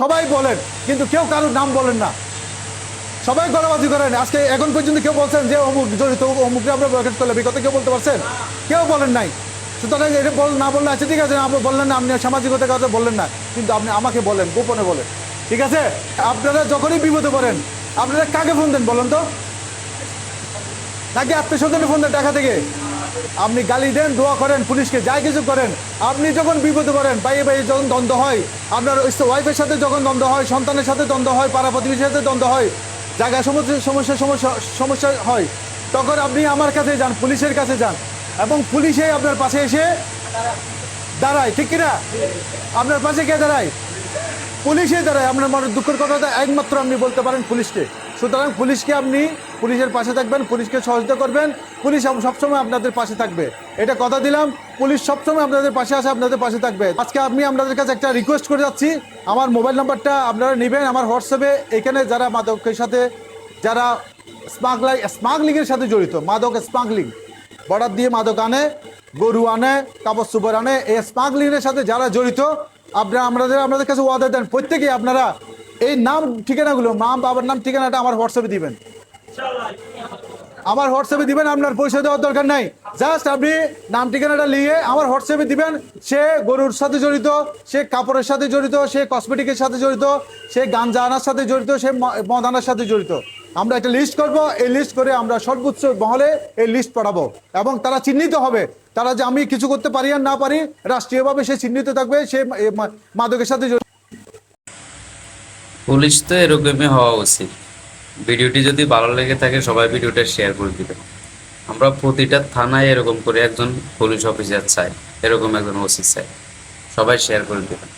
সবাই বলেন, কিন্তু কেউ কারোর নাম বলেন না, সবাই গলাবাজি করেন। আজকে এখন পর্যন্ত কেউ বলছেন যে অমুক জড়িত, অমুককে আমরা বয়কট করলাম, এই কথা কেউ বলতে পারছেন? কেউ বলেন নাই। সুতরাং এটা না বললে আছে, ঠিক আছে, আপনি বললেন না, আপনি সামাজিকতার কথা বললেন না, কিন্তু আপনি আমাকে বলেন, গোপনে বলেন, ঠিক আছে? আপনারা যখনই বিপদে পড়েন আপনারা কাকে ফোন দেন বলেন তো? নাকি আত্মীয় স্বজনে ফোন দেন টাকা থেকে? আপনি গালি দেন, দোয়া করেন, পুলিশকে যাই কিছু করেন। আপনি যখন বিপদে পড়েন, ভাইয়ে ভাইয়ে যখন দ্বন্দ্ব হয়, আপনার ওয়াইফের সাথে যখন দ্বন্দ্ব হয়, সন্তানের সাথে দ্বন্দ্ব হয়, পাড়া প্রতিবেশীর সাথে দ্বন্দ্ব হয়, জায়গায় সমস্যা হয়, তখন আপনি আমার কাছে যান, পুলিশের কাছে যান, এবং পুলিশে আপনার পাশে এসে দাঁড়ায়, ঠিক কিনা? আপনার পাশে কে দাঁড়ায়? পুলিশে দাঁড়ায়। আপনার মনের দুঃখের কথাটা একমাত্র আপনি বলতে পারেন পুলিশকে। সুতরাং পুলিশকে আপনি পুলিশের পাশে থাকবেন, পুলিশকে সহযোগিতা করবেন, পুলিশ সবসময় আপনাদের পাশে থাকবে, এটা কথা দিলাম। পুলিশ সবসময় আপনাদের পাশে আসে, আপনাদের পাশে থাকবে। আজকে আমি আপনাদের কাছে একটা রিকোয়েস্ট করে যাচ্ছি, আমার মোবাইল নাম্বারটা আপনারা নেবেন, আমার হোয়াটসঅ্যাপে এখানে যারা মাদকের সাথে, যারা স্মাগলিংয়ের সাথে জড়িত, মাদক স্মাগলিং, বর্ডার দিয়ে মাদক আনে, গরু আনে, কাপড় চোপড় আনে, এই স্মাগলিংয়ের সাথে যারা জড়িত, আপনারা আমাদের কাছে ওয়াদা দেন, প্রত্যেকেই আপনারা এই নাম ঠিকানাগুলো, মা বাবার নাম ঠিকানাটা আমার হোয়াটসঅ্যাপে দিবেন, আমার হোয়াটসঅ্যাপে দিবেন। আপনার পয়সা দেওয়ার দরকার নাই, জাস্ট আপনি নাম ঠিকানাটা নিয়ে আমার হোয়াটসঅ্যাপে দিবেন। সে গরুর সাথে জড়িত, সে কাপড়ের সাথে জড়িত, সে কসমেটিকের সাথে জড়িত, সে গাঞ্জা আনার সাথে জড়িত, সে মদ আনার সাথে জড়িত। আমরা একটা লিস্ট করব, এই লিস্ট করে আমরা সর্বোচ্চ মহলে এই লিস্ট পাঠাবো, এবং তারা চিহ্নিত হবে। তারা যে আমি কিছু করতে পারি আর না পারি, রাষ্ট্রীয়ভাবে সে চিহ্নিত থাকবে, সে মাদকের সাথে জড়িত। পুলিশ তো এরকমই হওয়া উচিত। ভিডিওটি যদি ভালো লেগে থাকে সবাই ভিডিওটা শেয়ার করে দিবেন। আমরা প্রতিটা থানায় এরকম করে একজন পুলিশ অফিসার চাই, এরকম একজন ওসি চাই। সবাই শেয়ার করে দিবেন।